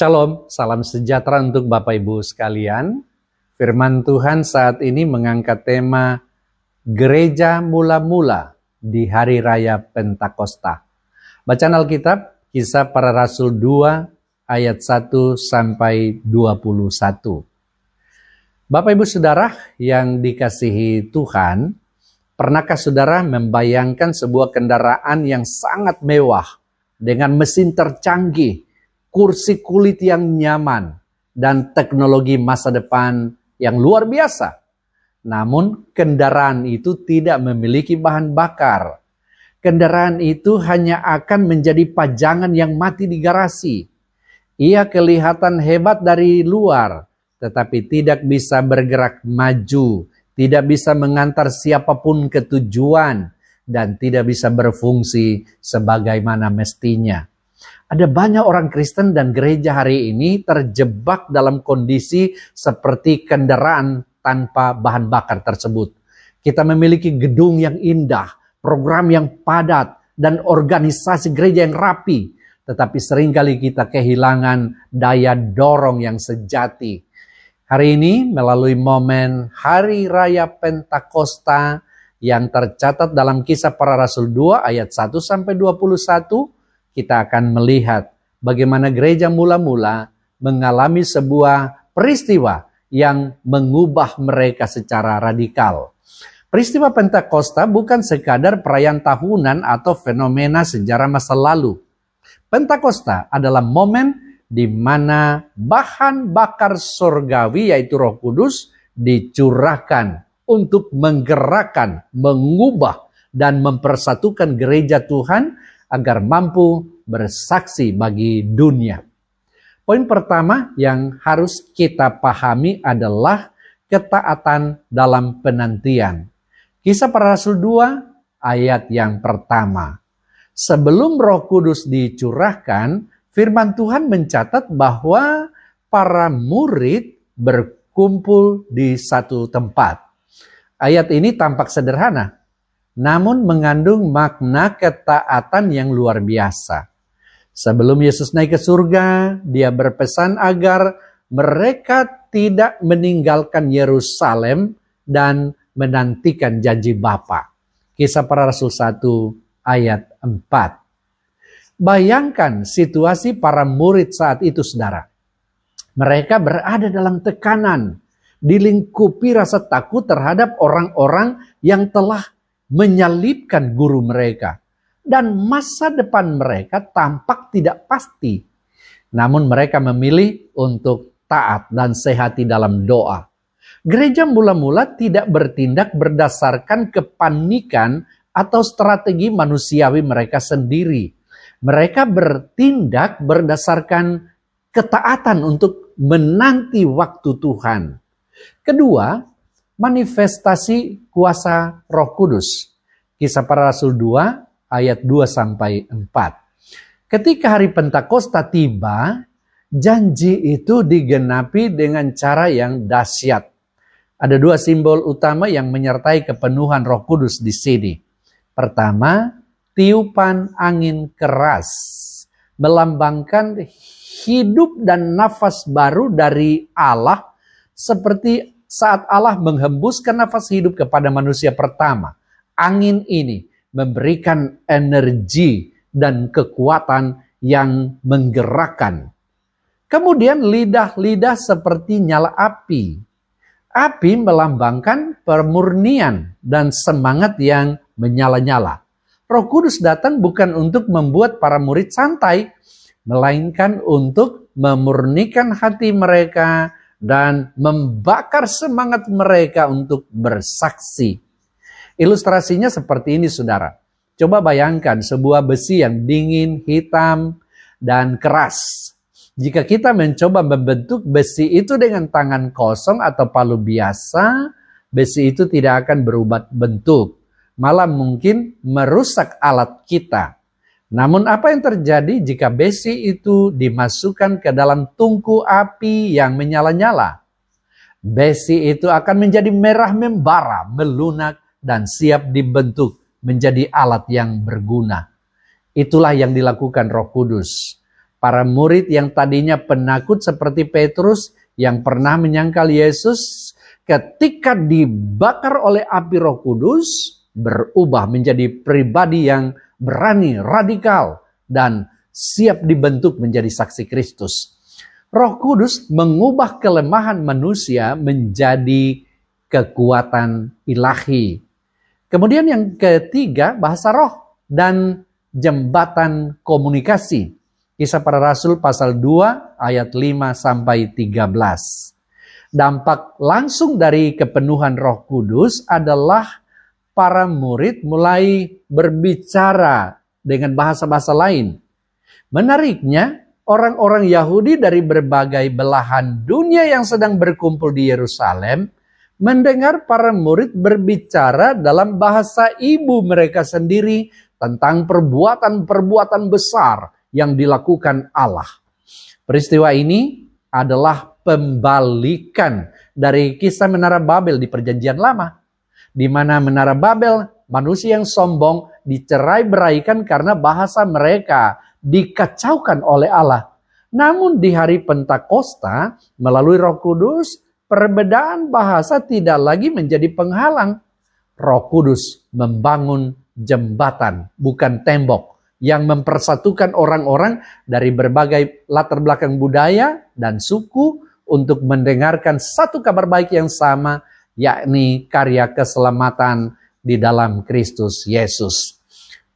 Shalom, salam sejahtera untuk Bapak Ibu sekalian. Firman Tuhan saat ini mengangkat tema Gereja Mula-Mula di Hari Raya Pentakosta. Bacaan Alkitab, Kisah Para Rasul 2 ayat 1 sampai 21. Bapak Ibu Saudara yang dikasihi Tuhan, pernahkah saudara membayangkan sebuah kendaraan yang sangat mewah dengan mesin tercanggih, kursi kulit yang nyaman, dan teknologi masa depan yang luar biasa? Namun kendaraan itu tidak memiliki bahan bakar. Kendaraan itu hanya akan menjadi pajangan yang mati di garasi. Ia kelihatan hebat dari luar, tetapi tidak bisa bergerak maju, tidak bisa mengantar siapapun ke tujuan, dan tidak bisa berfungsi sebagaimana mestinya. Ada banyak orang Kristen dan gereja hari ini terjebak dalam kondisi seperti kendaraan tanpa bahan bakar tersebut. Kita memiliki gedung yang indah, program yang padat, dan organisasi gereja yang rapi. Tetapi seringkali kita kehilangan daya dorong yang sejati. Hari ini melalui momen Hari Raya Pentakosta yang tercatat dalam Kisah Para Rasul 2 ayat 1 sampai 21, kita akan melihat bagaimana gereja mula-mula mengalami sebuah peristiwa yang mengubah mereka secara radikal. Peristiwa Pentakosta bukan sekadar perayaan tahunan atau fenomena sejarah masa lalu. Pentakosta adalah momen di mana bahan bakar surgawi yaitu Roh Kudus dicurahkan untuk menggerakkan, mengubah, dan mempersatukan gereja Tuhan agar mampu bersaksi bagi dunia. Poin pertama yang harus kita pahami adalah ketaatan dalam penantian. Kisah Para Rasul 2 ayat yang pertama. Sebelum Roh Kudus dicurahkan, firman Tuhan mencatat bahwa para murid berkumpul di satu tempat. Ayat ini tampak sederhana, namun mengandung makna ketaatan yang luar biasa. Sebelum Yesus naik ke surga, dia berpesan agar mereka tidak meninggalkan Yerusalem dan menantikan janji Bapa. Kisah Para Rasul 1 ayat 4. Bayangkan situasi para murid saat itu, saudara. Mereka berada dalam tekanan, dilingkupi rasa takut terhadap orang-orang yang telah menyalibkan guru mereka, dan masa depan mereka tampak tidak pasti. Namun mereka memilih untuk taat dan sehati dalam doa. Gereja mula-mula tidak bertindak berdasarkan kepanikan atau strategi manusiawi mereka sendiri. Mereka bertindak berdasarkan ketaatan untuk menanti waktu Tuhan. Kedua, manifestasi kuasa Roh Kudus. Kisah Para Rasul 2 ayat 2 sampai 4. Ketika hari Pentakosta tiba, janji itu digenapi dengan cara yang dahsyat. Ada dua simbol utama yang menyertai kepenuhan Roh Kudus di sini. Pertama, tiupan angin keras melambangkan hidup dan nafas baru dari Allah, seperti saat Allah menghembuskan nafas hidup kepada manusia pertama. Angin ini memberikan energi dan kekuatan yang menggerakkan. Kemudian lidah-lidah seperti nyala api. Api melambangkan pemurnian dan semangat yang menyala-nyala. Roh Kudus datang bukan untuk membuat para murid santai, melainkan untuk memurnikan hati mereka dan membakar semangat mereka untuk bersaksi. Ilustrasinya seperti ini, saudara. Coba bayangkan sebuah besi yang dingin, hitam, dan keras. Jika kita mencoba membentuk besi itu dengan tangan kosong atau palu biasa, besi itu tidak akan berubah bentuk. Malah mungkin merusak alat kita. Namun apa yang terjadi jika besi itu dimasukkan ke dalam tungku api yang menyala-nyala? Besi itu akan menjadi merah membara, melunak, dan siap dibentuk menjadi alat yang berguna. Itulah yang dilakukan Roh Kudus. Para murid yang tadinya penakut seperti Petrus yang pernah menyangkal Yesus, ketika dibakar oleh api Roh Kudus, berubah menjadi pribadi yang berani, radikal, dan siap dibentuk menjadi saksi Kristus. Roh Kudus mengubah kelemahan manusia menjadi kekuatan ilahi. Kemudian yang ketiga, bahasa roh dan jembatan komunikasi. Kisah Para Rasul pasal 2 ayat 5 sampai 13. Dampak langsung dari kepenuhan Roh Kudus adalah para murid mulai berbicara dengan bahasa-bahasa lain. Menariknya, orang-orang Yahudi dari berbagai belahan dunia yang sedang berkumpul di Yerusalem mendengar para murid berbicara dalam bahasa ibu mereka sendiri tentang perbuatan-perbuatan besar yang dilakukan Allah. Peristiwa ini adalah pembalikan dari kisah Menara Babel di Perjanjian Lama, di mana Menara Babel, manusia yang sombong dicerai-beraikan karena bahasa mereka dikacaukan oleh Allah. Namun di hari Pentakosta, melalui Roh Kudus, perbedaan bahasa tidak lagi menjadi penghalang. Roh Kudus membangun jembatan, bukan tembok, yang mempersatukan orang-orang dari berbagai latar belakang budaya dan suku untuk mendengarkan satu kabar baik yang sama, yakni karya keselamatan di dalam Kristus Yesus.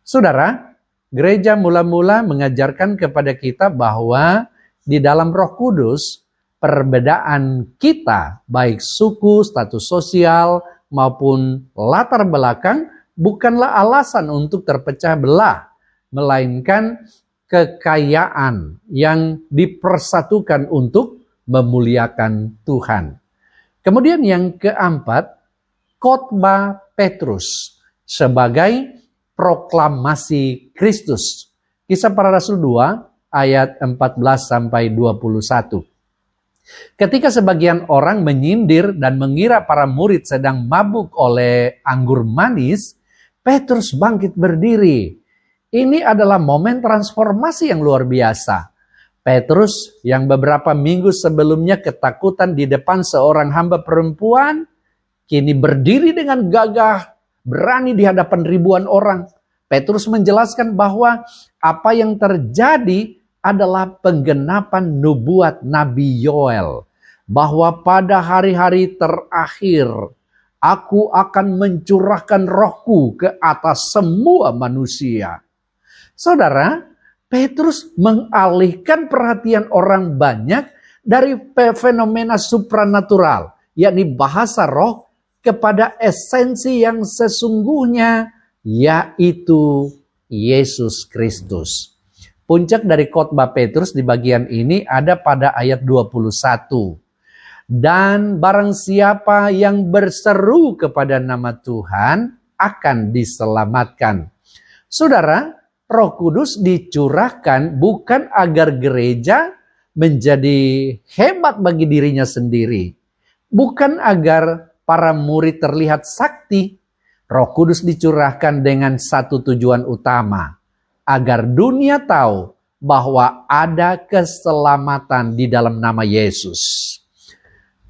Saudara, gereja mula-mula mengajarkan kepada kita bahwa di dalam Roh Kudus, perbedaan kita, baik suku, status sosial, maupun latar belakang, bukanlah alasan untuk terpecah belah, melainkan kekayaan yang dipersatukan untuk memuliakan Tuhan. Kemudian yang keempat, khotbah Petrus sebagai proklamasi Kristus. Kisah Para Rasul 2 ayat 14-21. Ketika sebagian orang menyindir dan mengira para murid sedang mabuk oleh anggur manis, Petrus bangkit berdiri. Ini adalah momen transformasi yang luar biasa. Petrus yang beberapa minggu sebelumnya ketakutan di depan seorang hamba perempuan, kini berdiri dengan gagah, berani di hadapan ribuan orang. Petrus menjelaskan bahwa apa yang terjadi adalah penggenapan nubuat Nabi Yoel, bahwa pada hari-hari terakhir aku akan mencurahkan rohku ke atas semua manusia. Saudara, Petrus mengalihkan perhatian orang banyak dari fenomena supranatural, yakni bahasa roh, kepada esensi yang sesungguhnya, yaitu Yesus Kristus. Puncak dari khotbah Petrus di bagian ini ada pada ayat 21. Dan barang siapa yang berseru kepada nama Tuhan akan diselamatkan. Saudara, Roh Kudus dicurahkan bukan agar gereja menjadi hebat bagi dirinya sendiri. Bukan agar para murid terlihat sakti. Roh Kudus dicurahkan dengan satu tujuan utama. Agar dunia tahu bahwa ada keselamatan di dalam nama Yesus.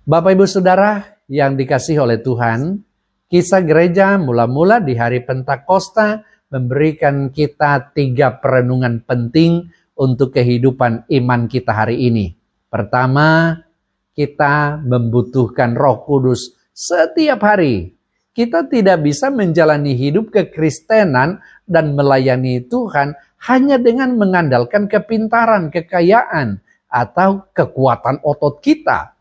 Bapak Ibu Saudara yang dikasihi oleh Tuhan, kisah gereja mula-mula di hari Pentakosta memberikan kita 3 perenungan penting untuk kehidupan iman kita hari ini. Pertama, kita membutuhkan Roh Kudus setiap hari. Kita tidak bisa menjalani hidup kekristenan dan melayani Tuhan hanya dengan mengandalkan kepintaran, kekayaan, atau kekuatan otot kita.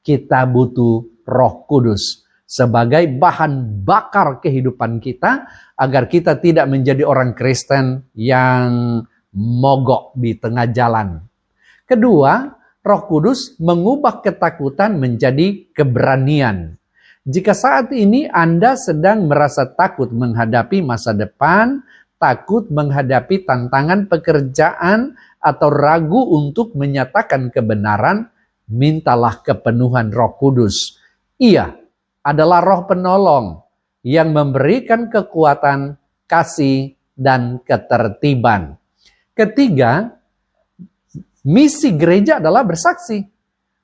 Kita butuh Roh Kudus sebagai bahan bakar kehidupan kita, agar kita tidak menjadi orang Kristen yang mogok di tengah jalan. Kedua, Roh Kudus mengubah ketakutan menjadi keberanian. Jika saat ini Anda sedang merasa takut menghadapi masa depan, takut menghadapi tantangan pekerjaan, atau ragu untuk menyatakan kebenaran, mintalah kepenuhan Roh Kudus. Ia adalah Roh penolong yang memberikan kekuatan, kasih, dan ketertiban. Ketiga, Misi gereja adalah bersaksi.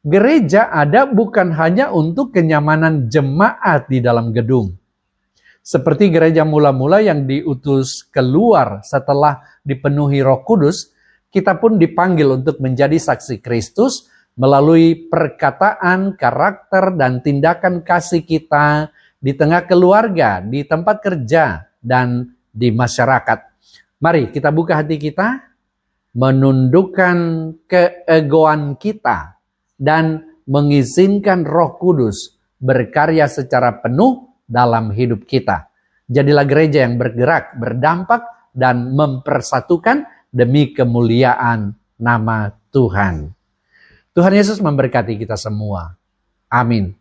Gereja ada bukan hanya untuk kenyamanan jemaat di dalam gedung. Seperti gereja mula-mula yang diutus keluar setelah dipenuhi Roh Kudus, kita pun dipanggil untuk menjadi saksi Kristus melalui perkataan, karakter, dan tindakan kasih kita di tengah keluarga, di tempat kerja, dan di masyarakat. Mari kita buka hati kita, menundukkan keegoan kita, dan mengizinkan Roh Kudus berkarya secara penuh dalam hidup kita. Jadilah gereja yang bergerak, berdampak, dan mempersatukan demi kemuliaan nama Tuhan. Tuhan Yesus memberkati kita semua. Amin.